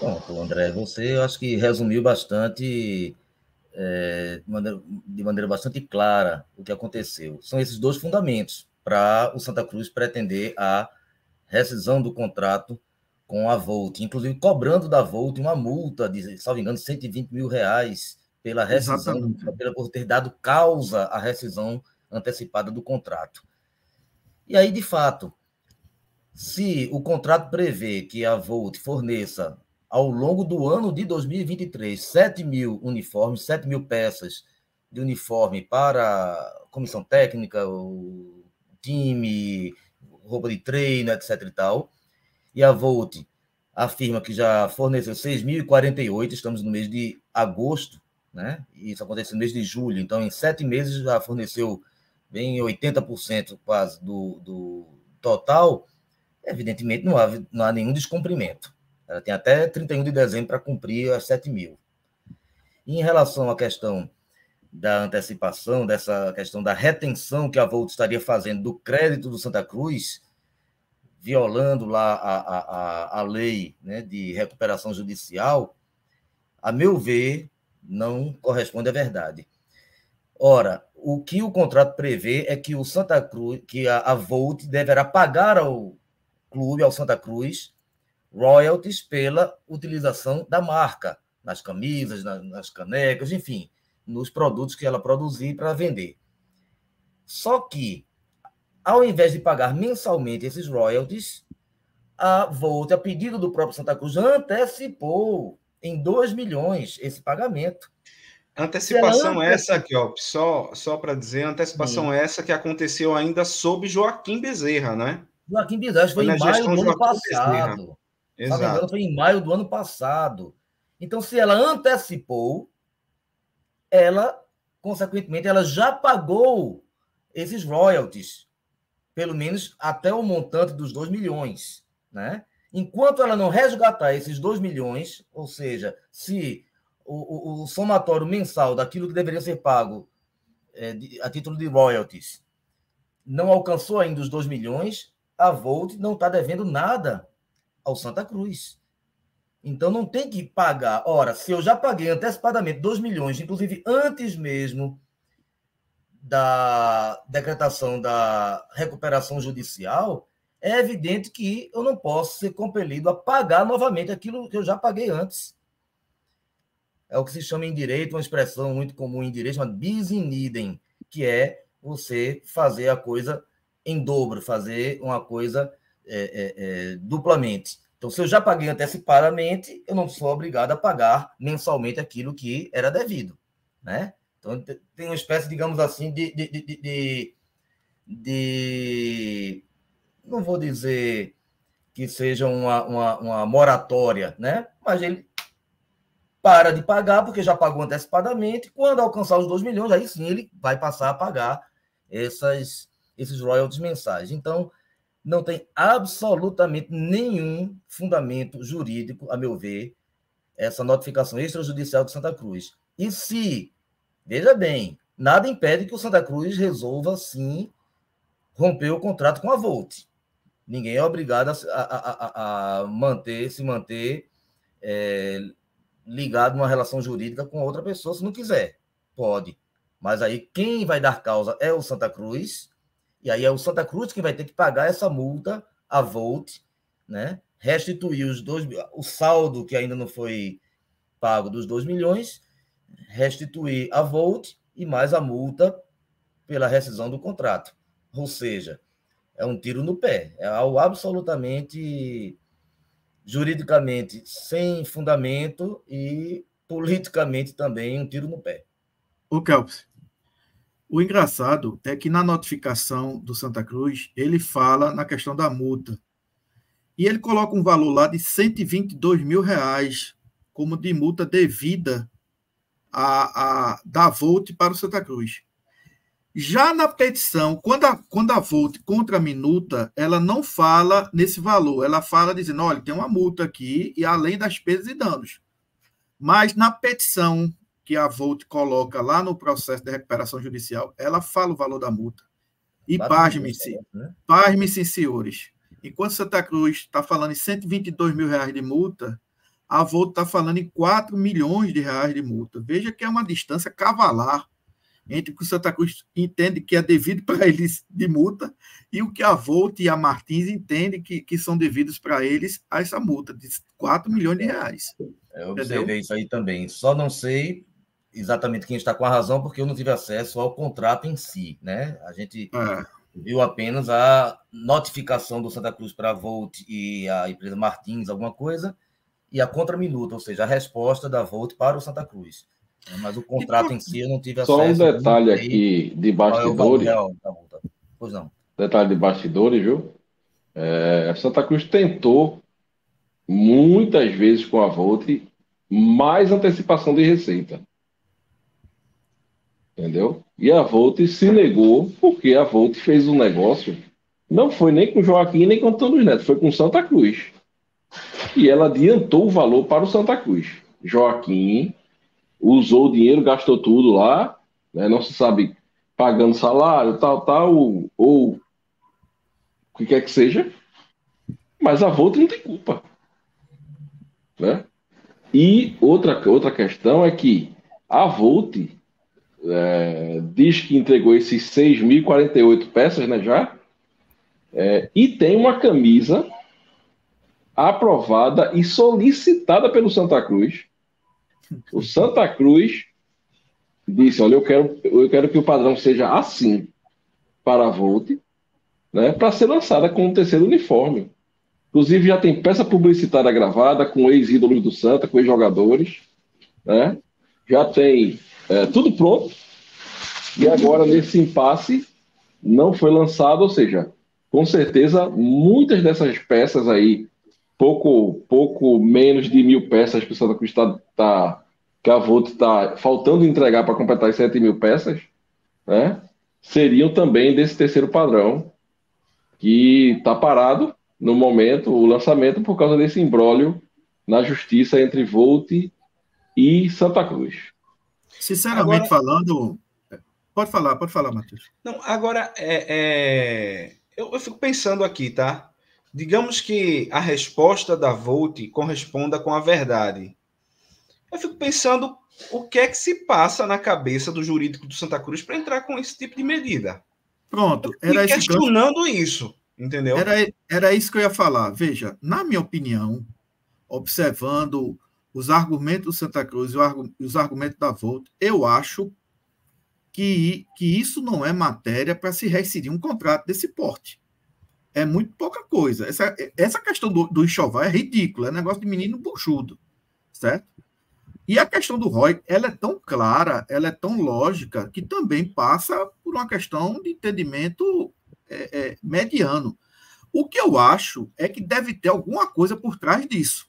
Pronto, André, você eu acho que resumiu bastante, de maneira bastante clara o que aconteceu. São esses dois fundamentos para o Santa Cruz pretender a rescisão do contrato com a Volt, inclusive cobrando da Volt uma multa de, salvo engano, R$ 120 mil pela rescisão, Exatamente. por ter dado causa à rescisão antecipada do contrato. E aí, de fato, se o contrato prevê que a Volt forneça, ao longo do ano de 2023, 7 mil uniformes, 7 mil peças de uniforme para a comissão técnica, o time, roupa de treino, etc. e tal, e a Volt afirma que já forneceu 6.048, estamos no mês de agosto, né? Isso aconteceu no mês de julho, então em 7 meses já forneceu bem 80% quase do total. Evidentemente, não há nenhum descumprimento. Ela tem até 31 de dezembro para cumprir as 7 mil. E em relação à questão da antecipação, dessa questão da retenção que a Volt estaria fazendo do crédito do Santa Cruz, violando lá a lei, né, de recuperação judicial, a meu ver, não corresponde à verdade. Ora, o que o contrato prevê é que o Santa Cruz, que a Volt deverá pagar ao clube, ao Santa Cruz, royalties pela utilização da marca, nas camisas, nas canecas, enfim, nos produtos que ela produzir para vender. Só que, ao invés de pagar mensalmente esses royalties, a Volt, a pedido do próprio Santa Cruz, antecipou em 2 milhões esse pagamento. Antecipação essa aqui, ó, só para dizer, antecipação essa que aconteceu ainda sob Joaquim Bezerra, né? Joaquim Bezerra foi em maio do ano passado. Se não me engano, foi em maio do ano passado. Então, se ela antecipou, ela, consequentemente, ela já pagou esses royalties, pelo menos até o montante dos 2 milhões, né? Enquanto ela não resgatar esses 2 milhões, ou seja, se o somatório mensal daquilo que deveria ser pago a título de royalties não alcançou ainda os 2 milhões, a Volt não está devendo nada ao Santa Cruz. Então não tem que pagar. Ora, se eu já paguei antecipadamente 2 milhões, inclusive antes mesmo da decretação da recuperação judicial, é evidente que eu não posso ser compelido a pagar novamente aquilo que eu já paguei antes. É o que se chama em direito, uma expressão muito comum em direito, chamada bis in idem, que é você fazer a coisa em dobro, fazer uma coisa duplamente. Então, se eu já paguei antecipadamente, eu não sou obrigado a pagar mensalmente aquilo que era devido, né? Então, tem uma espécie, digamos assim, não vou dizer que seja uma moratória, né? Mas ele para de pagar, porque já pagou antecipadamente. Quando alcançar os 2 milhões, aí sim ele vai passar a pagar esses royalties mensais. Então, não tem absolutamente nenhum fundamento jurídico, a meu ver, essa notificação extrajudicial de Santa Cruz. E se, veja bem, nada impede que o Santa Cruz resolva, sim, romper o contrato com a Volt. Ninguém é obrigado a se manter ligado numa relação jurídica com outra pessoa, se não quiser. Pode. Mas aí quem vai dar causa é o Santa Cruz, e aí é o Santa Cruz que vai ter que pagar essa multa à Volt, né? Restituir o saldo que ainda não foi pago dos 2 milhões, restituir a Volt e mais a multa pela rescisão do contrato. Ou seja, é um tiro no pé, é algo absolutamente juridicamente sem fundamento e politicamente também um tiro no pé. O Kelps, o engraçado é que na notificação do Santa Cruz, ele fala na questão da multa. E ele coloca um valor lá de R$122 mil como de multa devida da Volt para o Santa Cruz. Já na petição, quando a Volt contra a minuta, ela não fala nesse valor, ela fala dizendo, olha, tem uma multa aqui, e além das perdas e danos. Mas na petição que a Volt coloca lá no processo de recuperação judicial, ela fala o valor da multa. E pasmem-se, senhores, enquanto Santa Cruz está falando em R$122 mil de multa, a Volt está falando em 4 milhões de reais de multa. Veja que é uma distância cavalar entre o que o Santa Cruz entende que é devido para eles de multa e o que a Volt e a Martins entendem que são devidos para eles a essa multa de 4 milhões de reais. Eu observei isso aí também. Só não sei exatamente quem está com a razão, porque eu não tive acesso ao contrato em si, né? A gente viu apenas a notificação do Santa Cruz para a Volt e a empresa Martins, alguma coisa, e a contraminuta, ou seja, a resposta da Volt para o Santa Cruz. Mas o contrato em si eu não tive acesso. Só um detalhe aqui de bastidores. Pois não. Detalhe de bastidores, viu? Santa Cruz tentou muitas vezes com a Volt mais antecipação de receita. Entendeu? E a Volt se negou, porque a Volt fez um negócio, não foi nem com o Joaquim, nem com o Antônio Neto, foi com o Santa Cruz. E ela adiantou o valor para o Santa Cruz. Joaquim usou o dinheiro, gastou tudo lá, né? Não se sabe, pagando salário, tal, ou o que quer que seja, mas a Volt não tem culpa. Né? E outra questão é que a Volt diz que entregou esses 6.048 peças, né, já, e tem uma camisa aprovada e solicitada pelo Santa Cruz. O Santa Cruz disse, olha, eu quero que o padrão seja assim para a Volt, né, para ser lançada com o terceiro uniforme. Inclusive já tem peça publicitária gravada com ex-ídolos do Santa, com ex-jogadores, né? Já tem tudo pronto, e agora nesse impasse não foi lançado, ou seja, com certeza muitas dessas peças aí, pouco menos de 1.000 peças que o Santa Cruz que a Volt está faltando entregar para completar as 7.000 peças, né? Seriam também desse terceiro padrão, que está parado no momento, o lançamento, por causa desse imbróglio na justiça entre Volt e Santa Cruz. Sinceramente falando... Pode falar, Matheus. Não, agora, eu fico pensando aqui, tá? Digamos que a resposta da Volt corresponda com a verdade. Eu fico pensando o que é que se passa na cabeça do jurídico do Santa Cruz para entrar com esse tipo de medida. Pronto. Era questionando isso, entendeu? Era isso que eu ia falar. Veja, na minha opinião, observando os argumentos do Santa Cruz e os argumentos da Volt, eu acho que isso não é matéria para se rescindir um contrato desse porte. É muito pouca coisa. Essa questão do enxoval é ridícula, é negócio de menino buchudo, certo? E a questão do ROI, ela é tão clara, ela é tão lógica, que também passa por uma questão de entendimento mediano. O que eu acho é que deve ter alguma coisa por trás disso.